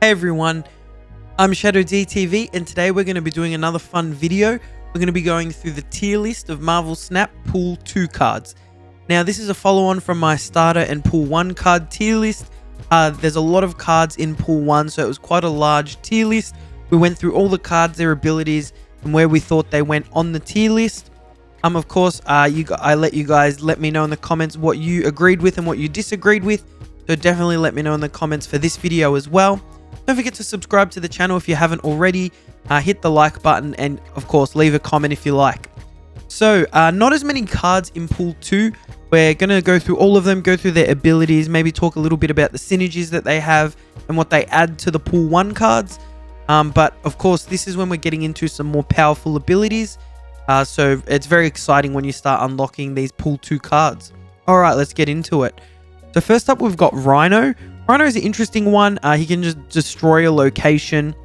Hey everyone, I'm ShadowDTV and today we're going to be doing another fun video. We're going to be going through the tier list of Marvel Snap Pool 2 cards. Now this is a follow-on from my starter and Pool 1 card tier list. There's a lot of cards in Pool 1, so it was quite a large tier list. We went through all the cards, their abilities, and where we thought they went on the tier list. Of course, I let you guys let me know in the comments what you agreed with and what you disagreed with. So definitely let me know in the comments for this video as well. Don't forget to subscribe to the channel if you haven't already. Hit the like button and of course leave a comment if you like. So not as many cards in Pool 2. We're going to go through all of them, go through their abilities, maybe talk a little bit about the synergies that they have and what they add to the Pool 1 cards. But of course this is when we're getting into some more powerful abilities. So it's very exciting when you start unlocking these Pool 2 cards. Alright, let's get into it. So first up we've got Rhino. Rhino is an interesting one. He can just destroy a location.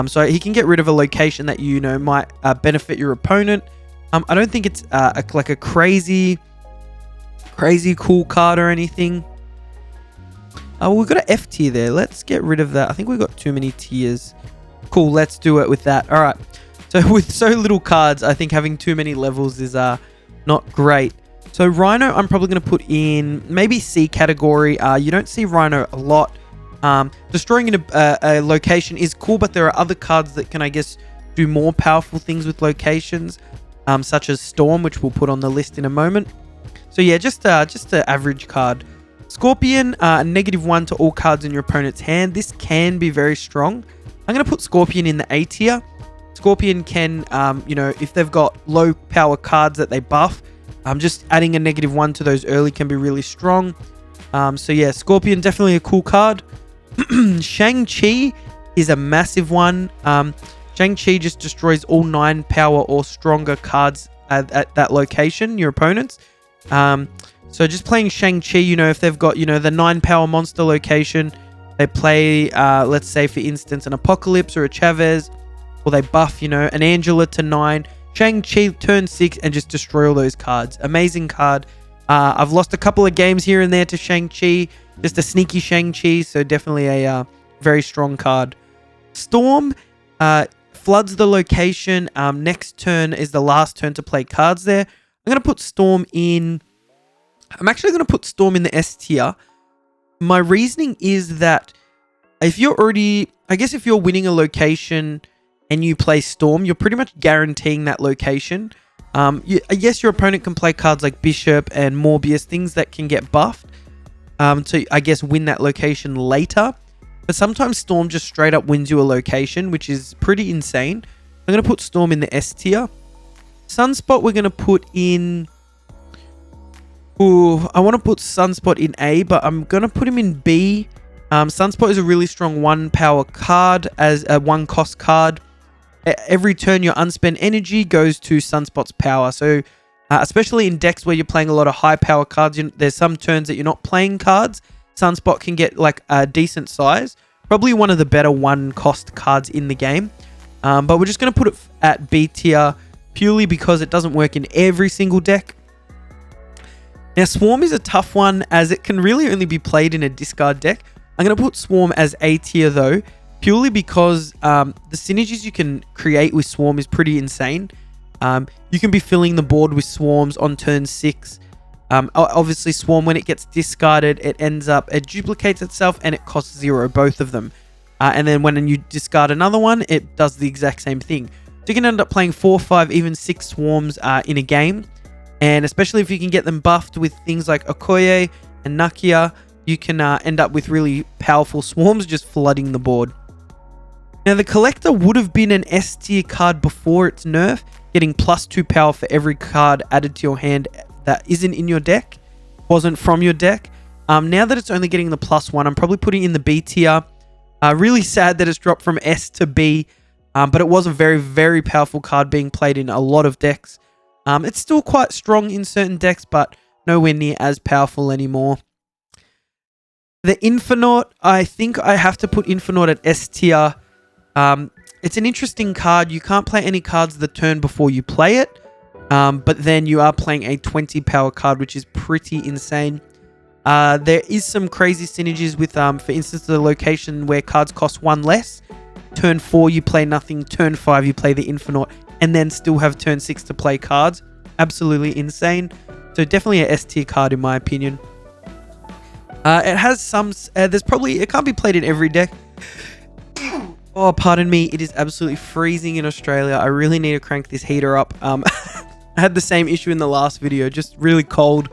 So he can get rid of a location that you know might benefit your opponent. I don't think it's like a crazy cool card or anything. We've got an F tier there. Let's get rid of that. I think we've got too many tiers. Cool, let's do it with that. All right. So with so little cards, I think having too many levels is not great. So Rhino, I'm probably going to put in maybe C category. You don't see Rhino a lot. Destroying a location is cool, but there are other cards that can, I guess, do more powerful things with locations, such as Storm, which we'll put on the list in a moment. So yeah, just an average card. Scorpion, -1 to all cards in your opponent's hand. This can be very strong. I'm going to put Scorpion in the A tier. Scorpion can, you know, if they've got low power cards that they buff, just adding a -1 to those early can be really strong. So yeah, Scorpion, definitely a cool card. Shang-Chi is a massive one. Shang-Chi just destroys all 9 power or stronger cards at that location, your opponents. So just playing Shang-Chi, you know, if they've got, you know, the 9 power monster location, they play, let's say for instance, an Apocalypse or a Chavez, or they buff, you know, an Angela to 9. Shang-Chi turn 6 and just destroy all those cards. Amazing card. I've lost a couple of games here and there to Shang-Chi. Just a sneaky Shang-Chi, so definitely a very strong card. Storm floods the location. Next turn is the last turn to play cards there. I'm going to put Storm in... I'm actually going to put Storm in the S tier. My reasoning is that if you're already... I guess if you're winning a location and you play Storm, you're pretty much guaranteeing that location. Yes, your opponent can play cards like Bishop and Morbius, things that can get buffed to, I guess, win that location later. But sometimes Storm just straight up wins you a location, which is pretty insane. I'm going to put Storm in the S tier. Sunspot we're going to put in... Ooh, I want to put Sunspot in A, but I'm going to put him in B. Sunspot is a really strong 1 power card as a 1 cost card. Every turn your unspent energy goes to Sunspot's power. So especially in decks where you're playing a lot of high power cards, there's some turns that you're not playing cards. Sunspot can get like a decent size. Probably one of the better 1 cost cards in the game. But we're just going to put it at B tier purely because it doesn't work in every single deck. Now Swarm is a tough one as it can really only be played in a discard deck. I'm going to put Swarm as A tier though, purely because the synergies you can create with Swarm is pretty insane. You can be filling the board with Swarms on turn 6. Obviously Swarm, when it gets discarded, it duplicates itself and it costs 0, both of them. And then when you discard another one, it does the exact same thing. So you can end up playing 4, 5, even 6 Swarms in a game. And especially if you can get them buffed with things like Okoye and Nakia, you can end up with really powerful Swarms just flooding the board. Now the Collector would have been an S tier card before its nerf, getting +2 power for every card added to your hand that isn't in your deck, wasn't from your deck. Now that it's only getting the +1, I'm probably putting it in the B tier. Really sad that it's dropped from S to B, but it was a very, very powerful card being played in a lot of decks. It's still quite strong in certain decks, but nowhere near as powerful anymore. The Infernaut, I think I have to put Infernaut at S tier. It's an interesting card. You can't play any cards the turn before you play it, but then you are playing a 20 power card, which is pretty insane. There is some crazy synergies with, for instance, the location where cards cost 1 less. Turn 4 you play nothing, turn 5 you play the Infinite, and then still have turn 6 to play cards. Absolutely insane. So definitely a S tier card in my opinion. It has some, it can't be played in every deck. Oh, pardon me, it is absolutely freezing in Australia. I really need to crank this heater up. I had the same issue in the last video, just really cold.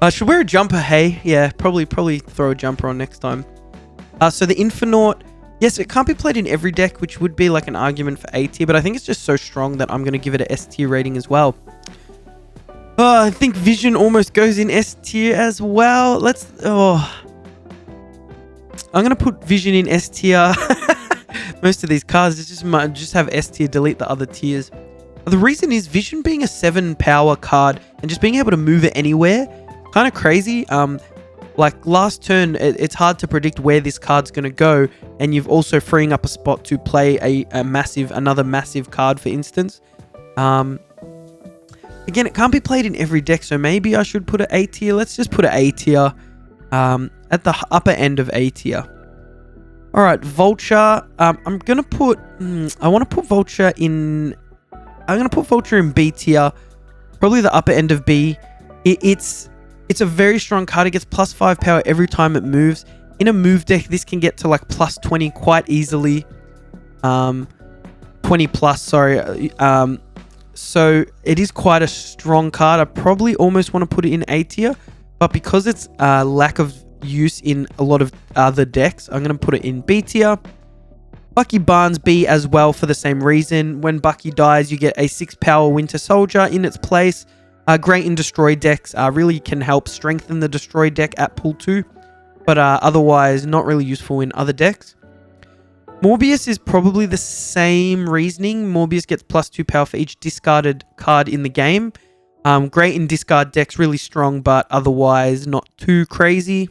I should wear a jumper, hey? Yeah, probably throw a jumper on next time. So the Infinite, yes, it can't be played in every deck, which would be like an argument for A tier, but I think it's just so strong that I'm going to give it an S tier rating as well. I think Vision almost goes in S tier as well. I'm going to put Vision in S tier. Most of these cards just have S tier, delete the other tiers. The reason is Vision being a 7 power card and just being able to move it anywhere, kind of crazy. Like last turn, it's hard to predict where this card's going to go, and you've also freeing up a spot to play another massive card, for instance. Again, it can't be played in every deck, so maybe I should put an A tier. Let's just put an A tier at the upper end of A tier. All right, Vulture. I'm gonna put. I want to put Vulture in. I'm gonna put Vulture in B tier, probably the upper end of B. It's a very strong card. It gets +5 power every time it moves. In a move deck, this can get to like +20 quite easily. 20 plus, sorry. So it is quite a strong card. I probably almost want to put it in A tier, but because it's lack of use in a lot of other decks, I'm going to put it in B tier. Bucky Barnes B as well for the same reason. When Bucky dies, you get a 6 power Winter Soldier in its place. Great in destroy decks. Really can help strengthen the destroy deck at pool 2, but otherwise not really useful in other decks. Morbius is probably the same reasoning. Morbius gets +2 power for each discarded card in the game. Great in discard decks, really strong, but otherwise not too crazy.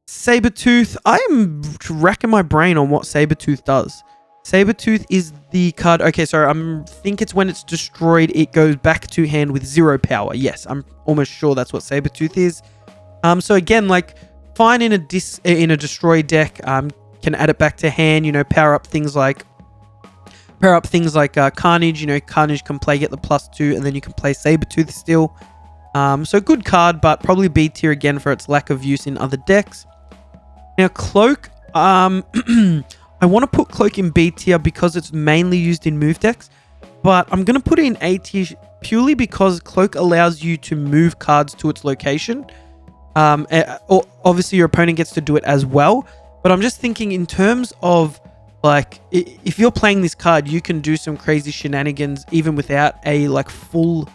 Sabretooth. I am racking my brain on what Sabretooth does. Sabretooth is the card... Okay, sorry. I think it's when it's destroyed, it goes back to hand with 0 power. Yes, I'm almost sure that's what Sabretooth is. So again, like, fine in a destroy deck. Can add it back to hand, power up things like Carnage. Carnage can play, get the +2, and then you can play Sabretooth still. So good card, but probably B tier again for its lack of use in other decks. Now Cloak, I want to put Cloak in B tier because it's mainly used in move decks, but I'm going to put it in A tier purely because Cloak allows you to move cards to its location. Obviously your opponent gets to do it as well. But I'm just thinking in terms of, like, if you're playing this card, you can do some crazy shenanigans even without a, like, full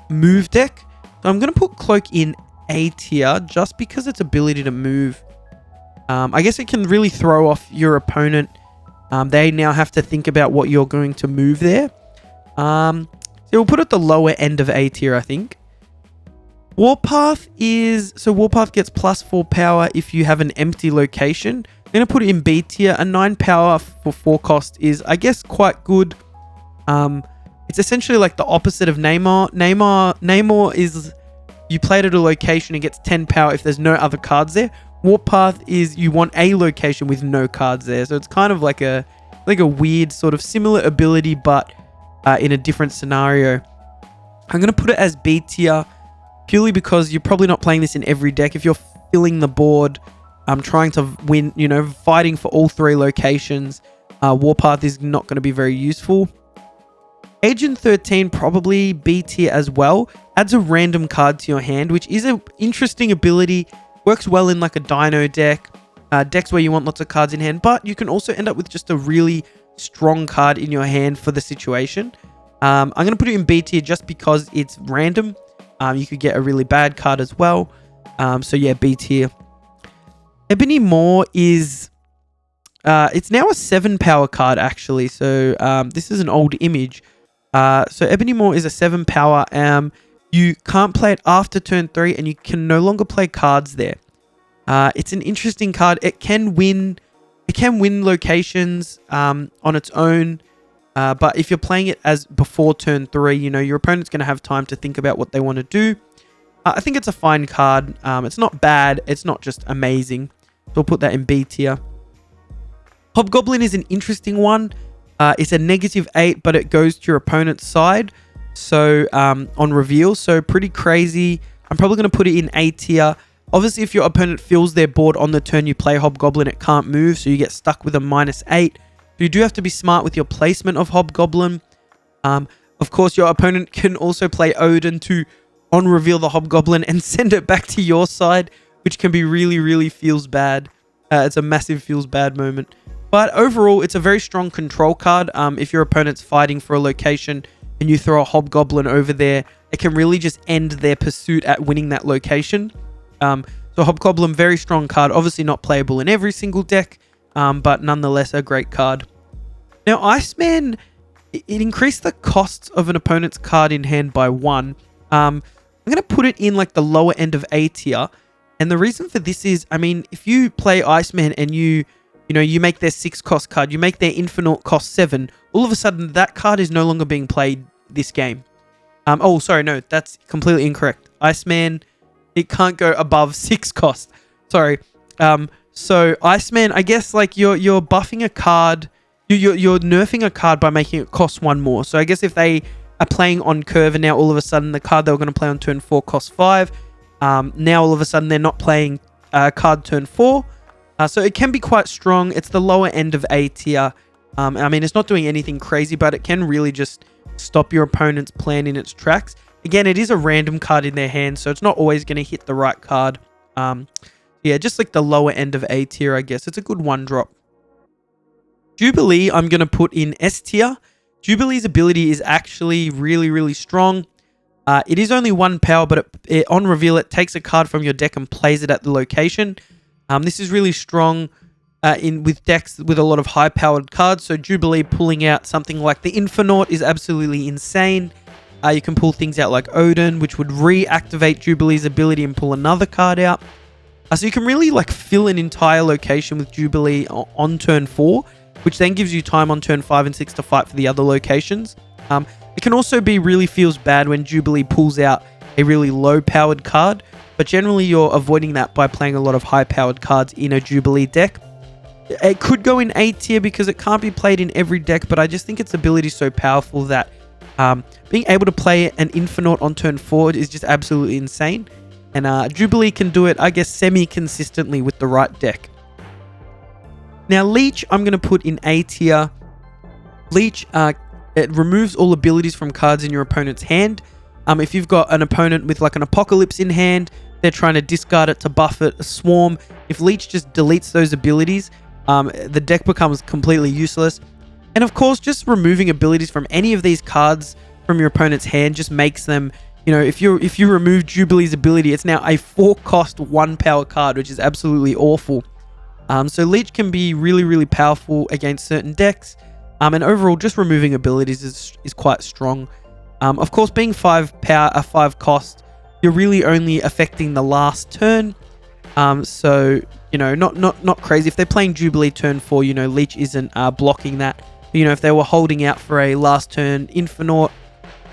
move deck. So I'm going to put Cloak in A tier just because its ability to move. I guess it can really throw off your opponent. They now have to think about what you're going to move there. So we'll put it at the lower end of A tier, I think. Warpath gets +4 power if you have an empty location. I'm going to put it in B tier. A 9 power for 4 cost is, I guess, quite good. It's essentially like the opposite of Namor. Namor is you play it at a location and gets 10 power if there's no other cards there. Warpath is you want a location with no cards there. So it's kind of like a weird sort of similar ability, but in a different scenario. I'm going to put it as B tier. Purely because you're probably not playing this in every deck. If you're filling the board, trying to win, fighting for all 3 locations, Warpath is not going to be very useful. Agent 13, probably B tier as well. Adds a random card to your hand, which is an interesting ability. Works well in like a Dino deck, decks where you want lots of cards in hand, but you can also end up with just a really strong card in your hand for the situation. I'm going to put it in B tier just because it's random. You could get a really bad card as well. So yeah, B tier. Ebony Maw is... it's now a 7 power card actually. So this is an old image. So Ebony Maw is a 7 power. You can't play it after turn 3 and you can no longer play cards there. It's an interesting card. It can win locations on its own. But if you're playing it as before turn 3, your opponent's going to have time to think about what they want to do. I think it's a fine card. It's not bad. It's not just amazing. So we'll put that in B tier. Hobgoblin is an interesting one. It's a -8, but it goes to your opponent's side. So on reveal, so pretty crazy. I'm probably going to put it in A tier. Obviously, if your opponent fills their board on the turn you play Hobgoblin, it can't move, so you get stuck with a -8. You do have to be smart with your placement of Hobgoblin. Of course, your opponent can also play Odin to on-reveal the Hobgoblin and send it back to your side, which can be really, really feels bad. It's a massive feels bad moment. But overall, it's a very strong control card. If your opponent's fighting for a location and you throw a Hobgoblin over there, it can really just end their pursuit at winning that location. So Hobgoblin, very strong card. Obviously not playable in every single deck, but nonetheless a great card. Now, Iceman, it increased the costs of an opponent's card in hand by 1. I'm going to put it in like the lower end of A tier. And the reason for this is, I mean, if you play Iceman and you make their 6 cost card, you make their Infinite cost 7, all of a sudden that card is no longer being played this game. Oh, sorry, no, that's completely incorrect. Iceman, it can't go above 6 cost. Sorry. So Iceman, I guess like you're buffing a card, you're nerfing a card by making it cost 1 more. So I guess if they are playing on curve and now all of a sudden the card they were going to play on turn 4 costs 5, now all of a sudden they're not playing card turn 4. So it can be quite strong. It's the lower end of A tier. I mean, it's not doing anything crazy, but it can really just stop your opponent's plan in its tracks. Again, it is a random card in their hand, so it's not always going to hit the right card. Yeah, just like the lower end of A tier, I guess. It's a good 1-drop. Jubilee, I'm going to put in S tier. Jubilee's ability is actually really, really strong. It is only 1 power, but on reveal, it takes a card from your deck and plays it at the location. This is really strong with decks with a lot of high-powered cards. So Jubilee pulling out something like the Infinite is absolutely insane. You can pull things out like Odin, which would reactivate Jubilee's ability and pull another card out. So you can really like fill an entire location with Jubilee on turn 4, which then gives you time on turn 5 and 6 to fight for the other locations. It can also be really feels bad when Jubilee pulls out a really low-powered card, but generally you're avoiding that by playing a lot of high-powered cards in a Jubilee deck. It could go in A tier because it can't be played in every deck, but I just think its ability is so powerful that being able to play an Infinite on turn 4 is just absolutely insane. And Jubilee can do it, I guess, semi-consistently with the right deck. Now, Leech, I'm going to put in A tier. Leech, it removes all abilities from cards in your opponent's hand. If you've got an opponent with like an Apocalypse in hand, they're trying to discard it to buff it, a Swarm. If Leech just deletes those abilities, the deck becomes completely useless. And of course, just removing abilities from any of these cards from your opponent's hand just makes them, if you remove Jubilee's ability, it's now a 4-cost 1-power card, which is absolutely awful. So Leech can be really, really powerful against certain decks. And overall, just removing abilities is quite strong. Of course, being 5 power, a 5 cost, you're really only affecting the last turn. So not crazy. If they're playing Jubilee turn 4, Leech isn't blocking that. If they were holding out for a last turn Infinite,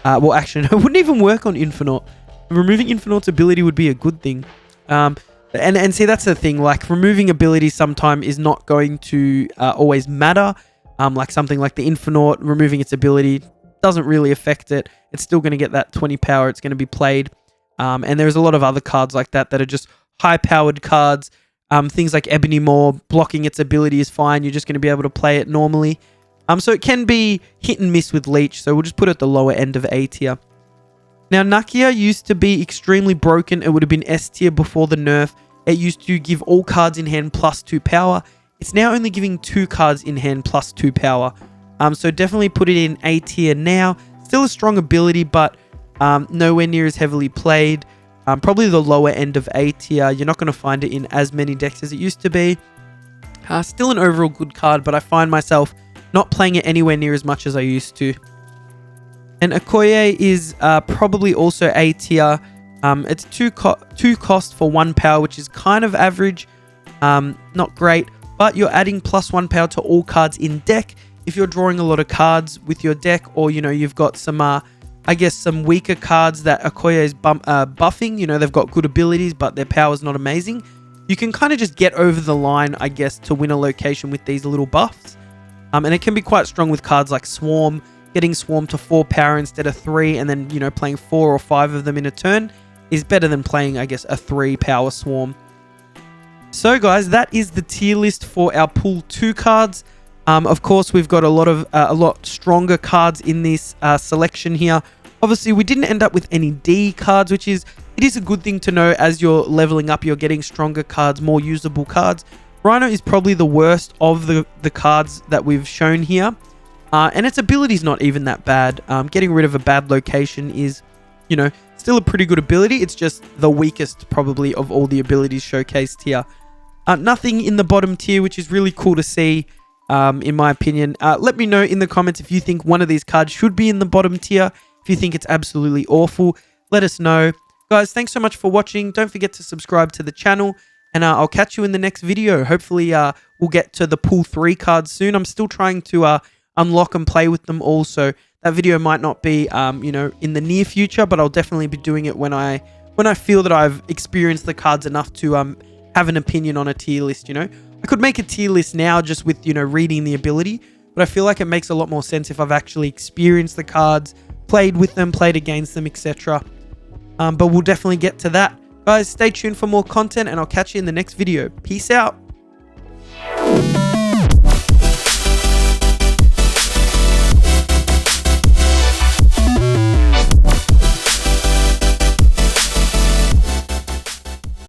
well, actually, no, it wouldn't even work on Infinite. Removing Infinite's ability would be a good thing. And see, that's the thing. Like, removing abilities sometimes is not going to always matter. Like something like the Infinite, removing its ability doesn't really affect it. It's still going to get that 20 power. It's going to be played. And there's a lot of other cards like that are just high-powered cards. Things like Ebony Maw, blocking its ability is fine. You're just going to be able to play it normally. So it can be hit and miss with Leech. So we'll just put it at the lower end of A tier. Now, Nakia used to be extremely broken. It would have been S tier before the nerf. It used to give all cards in hand plus 2 power. It's now only giving 2 cards in hand plus 2 power. So definitely put it in A tier now. Still a strong ability, but nowhere near as heavily played. Probably the lower end of A tier. You're not going to find it in as many decks as it used to be. Still an overall good card, but I find myself not playing it anywhere near as much as I used to. And Okoye is probably also A tier. It's 2 cost for 1 power, which is kind of average. Not great, but you're adding plus 1 power to all cards in deck. If you're drawing a lot of cards with your deck, or you've got some I guess, some weaker cards that Okoye is buffing. You know, they've got good abilities, but their power's not amazing. You can kind of just get over the line, I guess, to win a location with these little buffs. And it can be quite strong with cards like Swarm. Getting Swarm to 4 power instead of 3, and then, you know, playing 4 or 5 of them in a turn is better than playing, I guess, a 3 power Swarm. So, guys, that is the tier list for our Pool 2 cards. Of course, we've got a lot stronger cards in this selection here. Obviously, we didn't end up with any D cards, which is a good thing to know. As you're leveling up, you're getting stronger cards, more usable cards. Rhino is probably the worst of the cards that we've shown here. And its ability is not even that bad. Getting rid of a bad location is, you know, still a pretty good ability. It's just the weakest, probably, of all the abilities showcased here. Nothing in the bottom tier, which is really cool to see, in my opinion. Let me know in the comments if you think one of these cards should be in the bottom tier. If you think it's absolutely awful, let us know. Guys, thanks so much for watching. Don't forget to subscribe to the channel. And I'll catch you in the next video. Hopefully, we'll get to the Pool 3 cards soon. I'm still trying to unlock and play with them all, so that video might not be you know, in the near future, but I'll definitely be doing it when I feel that I've experienced the cards enough to have an opinion on a tier list. You know, I could make a tier list now just with, you know, reading the ability, but I feel like it makes a lot more sense if I've actually experienced the cards, played with them, played against them, etc. But we'll definitely get to that. Guys, stay tuned for more content, and I'll catch you in the next video. Peace out.